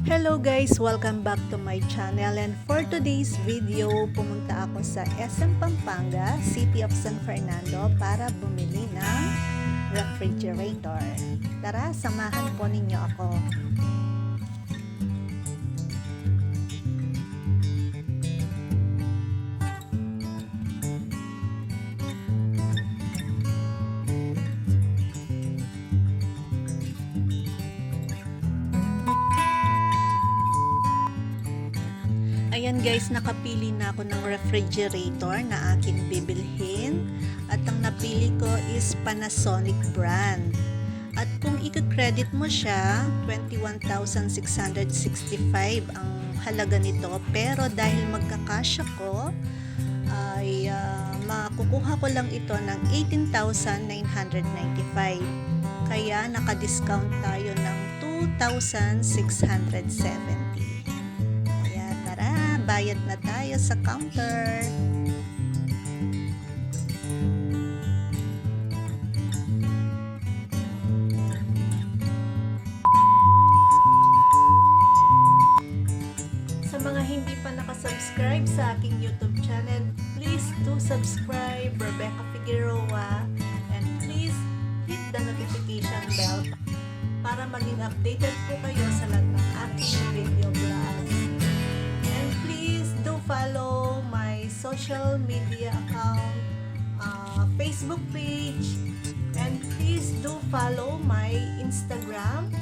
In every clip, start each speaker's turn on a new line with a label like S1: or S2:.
S1: Hello guys! Welcome back to my channel, and for today's video, pumunta ako sa SM Pampanga, City of San Fernando para bumili ng refrigerator. Tara, samahan po ninyo ako. Ayan guys, nakapili na ako ng refrigerator na aking bibilhin. At ang napili ko is Panasonic brand. At kung i-credit mo siya, 21,665 ang halaga nito. Pero dahil magkakasya ko, ay makukuha ko lang ito ng 18,995. Kaya naka-discount tayo ng 2,670. Bayad na tayo sa counter. Sa mga hindi pa nakasubscribe sa aking YouTube channel, please do subscribe, Rebecca Figueroa, and please hit the notification bell para maging updated po kayo sa lahat ng aking video vlogs. Follow my social media account, Facebook page, and please do follow my Instagram,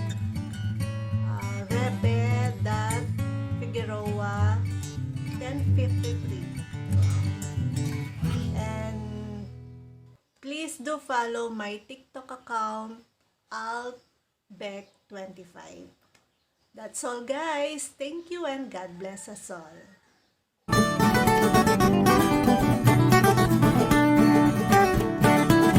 S1: rebe.figueroa1053, and please do follow my TikTok account, altbeck25. That's all guys. Thank you and God bless us all.